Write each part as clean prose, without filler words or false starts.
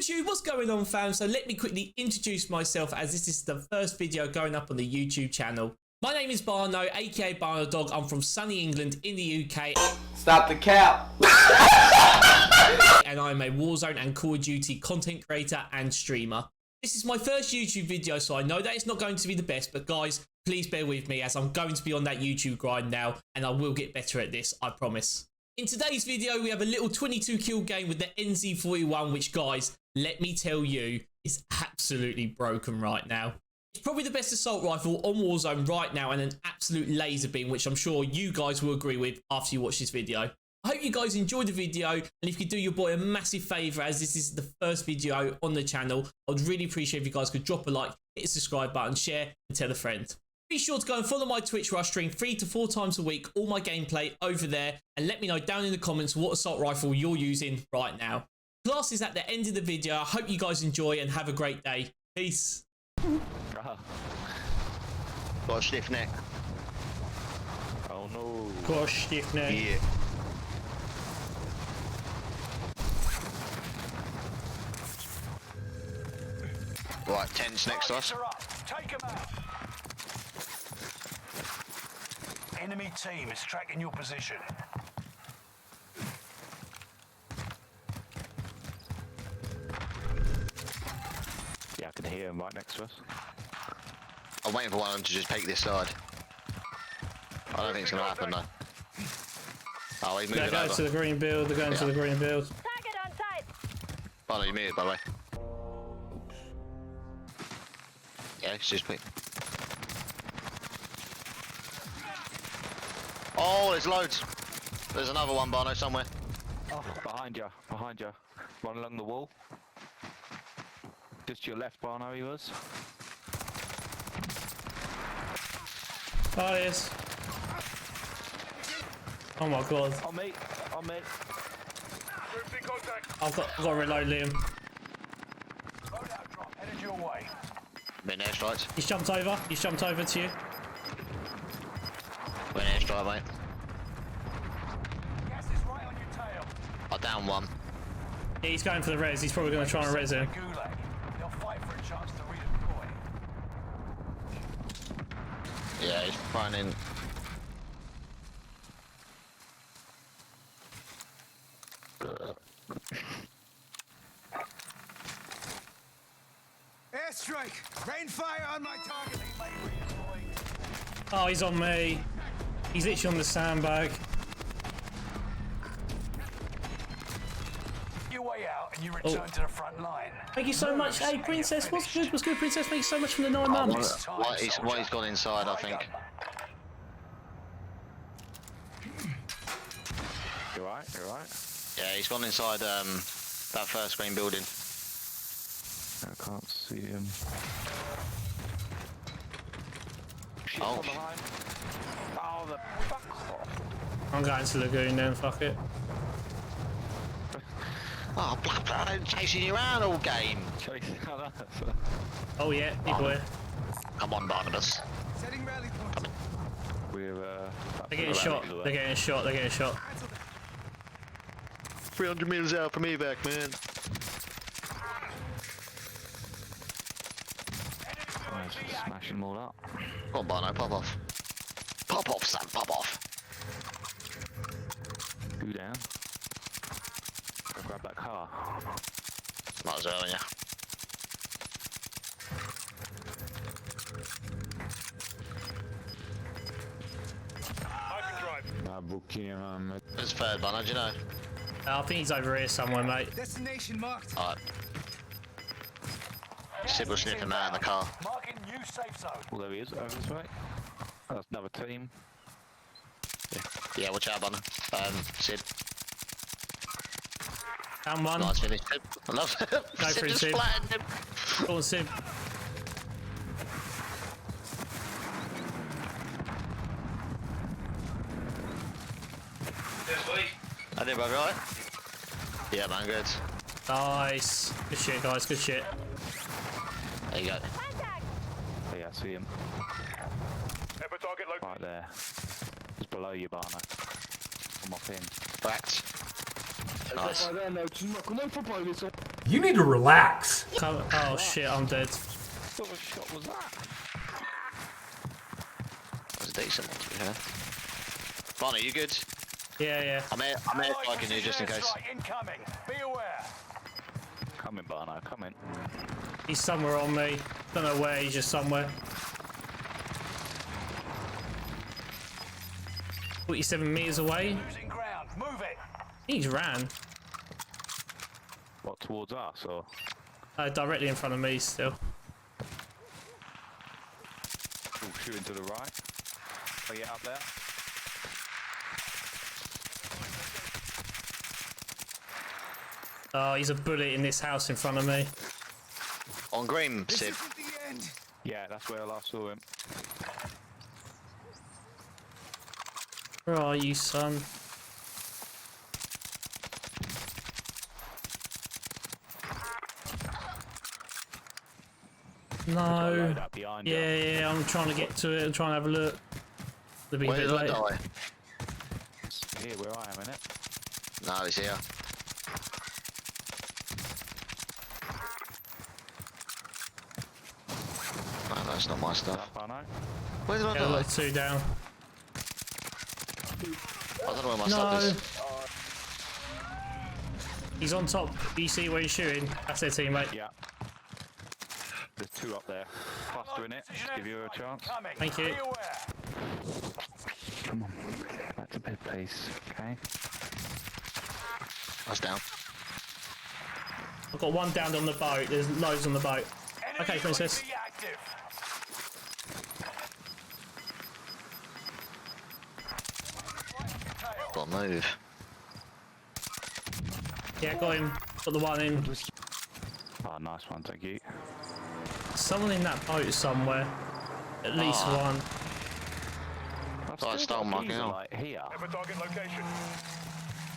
YouTube, what's going on, fam? So let me quickly introduce myself, as this is the first video going up on the YouTube channel. My name is Barno, aka Barno Dog. I'm from sunny England in the UK. Stop the cap. And I'm a Warzone and Call of Duty content creator and streamer. This is my first YouTube video, so I know that it's not going to be the best, but guys, please bear with me as I'm going to be on that YouTube grind now, and I will get better at this, I promise. In today's video, we have a little 22 kill game with the NZ-41, which, guys, let me tell you, is absolutely broken right now. It's probably the best assault rifle on Warzone right now, and an absolute laser beam, which I'm sure you guys will agree with after you watch this video. I hope you guys enjoyed the video, and if you could do your boy a massive favour, as this is the first video on the channel, I would really appreciate if you guys could drop a like, hit the subscribe button, share, and tell a friend. Be sure to go and follow my Twitch, where I stream 3 to 4 times a week, all my gameplay over there, and let me know down in the comments what assault rifle you're using right now. Class is at the end of the video. I hope you guys enjoy and have a great day. Peace. Got a stiff neck. Oh no. Got a stiff neck. Yeah. Right, tents next to us. Take him out. Enemy team is tracking your position. Yeah, I can hear him right next to us. I'm waiting for one of them to just take this side. I don't think it's going to happen though. Oh, he's moving They're going over. to the green build. They're going to the green build. Target on sight. Oh no, you muted by the way. Yeah, it's just quick. Oh, there's loads. There's another one, Barno, somewhere. Oh, behind you, behind you. Run along the wall. Just to your left, Barno, he was. Oh, yes. Oh my god. On me, on me. I've got to reload Liam. Loadout drop headed your way. Been airstrikes. He's jumped over. He's jumped over to you. Been airstrike, mate. Gas is right on your tail. I down one. Yeah, he's going for the res. He's probably going to try and res him. Gulag. They'll fight for a chance to redeploy. Yeah, he's finding. Airstrike. Rain fire on my target. Oh, he's on me. He's literally on the sandbag. Your way out and you return to the front line. Thank you so much. Hey, Princess. What's good? What's good, Princess? Thank you so much for the 9 months. What he's gone inside, I think. You right, you right? Yeah, he's gone inside that first green building. I can't see him. Shit, Oh. from behind. Oh, the fuck off. I'm going to Lagoon then. Fuck it. Oh, blah, blah, I'm chasing you around all game. Chasing us. Oh yeah, big boy. Come on, Barnabas. Setting rally point. We're They're getting shot. They're getting shot. They're getting shot. 300 meters out from evac, man. Just smashing them all up. Come on, Barno, pop off. Pop off, Sam, pop off. Go down. Go grab that car. Might as well, yeah. It's third, Barno, do you know? I think he's over here somewhere, mate. Destination marked. Alright. Sid will sniff him out in the car. Marking new safe zone. Oh, there he is, over this way. That's another team. Yeah, watch out, Barno. Sid. Down one. Nice finish. I love it. Go Sid for it, just Sid. flattened him. Go on, Sim. I did, brother, right? Yeah, man, good. Nice. Good shit, guys. Good shit. There you go. Contact. Oh, yeah, I see him. Right there. Just below you, Barno. Come off in. Cracked. Nice. You need to relax. Oh shit, I'm dead. What sort of shot was that? That was a decent one, to be fair. Barno, you good? Yeah. I'm air striking you just in case. Strike incoming. Be aware. Coming, Barno, coming. He's somewhere on me. Don't know where, he's just somewhere. 47 meters away. Losing ground. Move it. He's ran. What, towards us, or? Directly in front of me still. Oh, shooting to the right. I get up there. Oh, he's a bullet in this house in front of me. On green, This Sid. isn't the end. Yeah, that's where I last saw him. Where are you, son? No. Load up behind you. Yeah, I'm trying to get to it. I'm trying to have a look. It'll be a Where bit did I late. die? Here, where I am, innit? No, he's here. No, that's not my stuff. Barno? Where did I Yeah, die? look, 2 down. I don't know where my No. stuff is. He's on top. You see where he's shooting? That's their teammate. Yeah. There's 2 up there. Clustering it, just give you a chance. Coming. Thank you. Be aware. Come on, back to bed, please. Okay. That's down. I've got 1 down on the boat. There's loads on the boat. Enemy Okay, princess. UAV active. Got to move. Yeah, got him. Got the one in. Oh, nice one, thank you. Someone in that boat somewhere. At least one. I've I still stole got a marking geezer, out. like, here, Have a target location.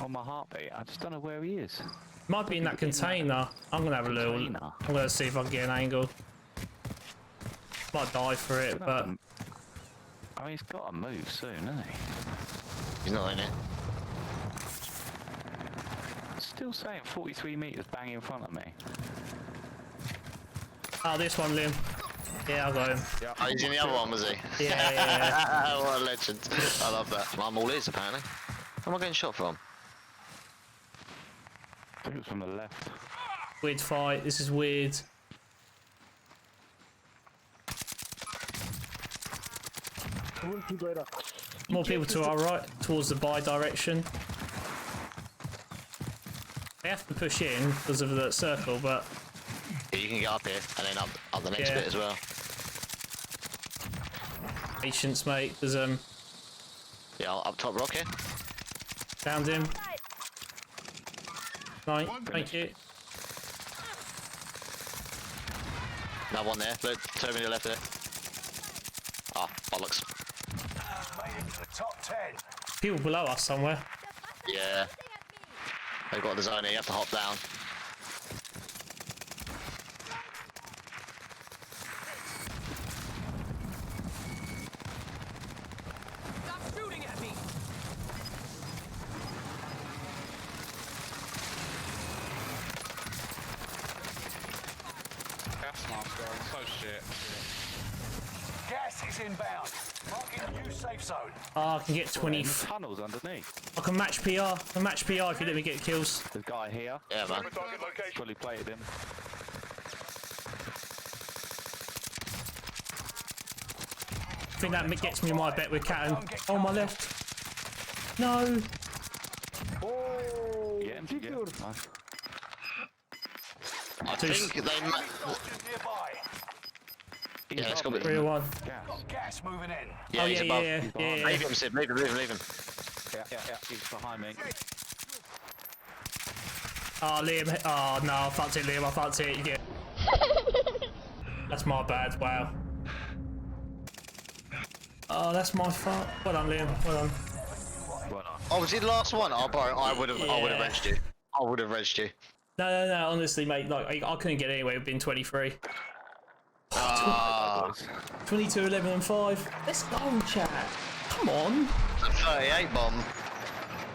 on my heartbeat. I just don't know where he is. Might be in that container. I'm gonna have a little. Container? I'm gonna see if I can get an angle. Might die for it, but I mean, he's got to move soon, isn't he? He's not in it. Still saying 43 metres bang in front of me. oh, this one, Liam. Yeah, I got him. Oh, he's in the other one, was he? Yeah. What a legend. I love that. I'm all ears, apparently. Where am I getting shot from? I think it was from the left. Weird fight. This is weird. More people to our right, towards the buy direction. They have to push in because of the circle, but Yeah, you can get up here and then up the next Yeah. bit as well. patience, mate. There's Yeah, up top rock here. found him. Right, thank you. Another one there. Look, 2 on your left there. Ah, bollocks. Made it to the top 10. People below us somewhere. Yeah. They've got the zone here. You have to hop down. Gas mask, I'm so shit. Gas is inbound. Marking new safe zone. Oh, I can get 20. In the tunnels underneath. I can match PR. I can match PR if you let me get kills. There's a guy here. Yeah, man. Target location. Fully plated him. I think that gets me my bet with Catton. On my left. No. Yeah, nice. I Two. think they... Soldiers nearby. Yeah, it's got to be... 3 1. Gas. Got gas moving in. Yeah, Oh, he's yeah, above. yeah, yeah, yeah. Leave him, Sid. Leave him, leave him, leave him. Yeah, he's behind me. Oh, Liam. Oh, no, I fucked it, Liam. I fucked it. You get. That's my bad. Wow. Oh, that's my fault. Well done, Liam. Well done. Well done. Oh, was he the last one? Oh, bro, I would have Yeah. regged you. I would have regged you. No. Honestly, mate, like I couldn't get it anyway. We've been 23. 22, 11, and 5. Let's go, chat. Come on. A 38 bomb.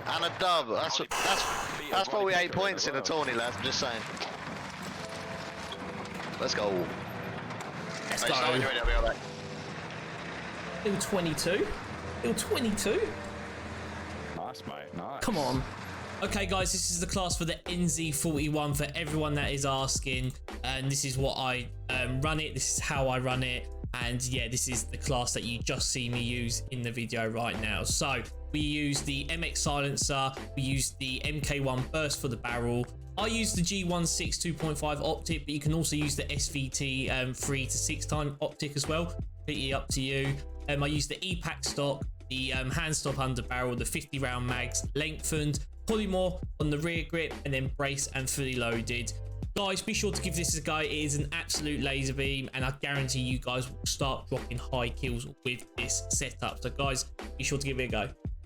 And a dub. That's 48 points in a tourney, lads. I'm just saying. Let's go. Let's Hey, go. so when you're ready, I'll be right back. Still 22. Still 22. Nice, mate. Nice. Come on. Okay, guys, this is the class for the NZ-41 for everyone that is asking. And this is what I run it. This is how I run it. And yeah, this is the class that you just see me use in the video right now. So we use the MX silencer. We use the MK1 burst for the barrel. I use the G16 2.5 optic, but you can also use the SVT 3 to 6 time optic as well. Completely up to you. I use the EPAC stock, the hand stop under barrel, the 50 round mags, lengthened, polymorph on the rear grip, and then brace and fully loaded. Guys, be sure to give this a go. It is an absolute laser beam, and I guarantee you guys will start dropping high kills with this setup. So guys, be sure to give it a go.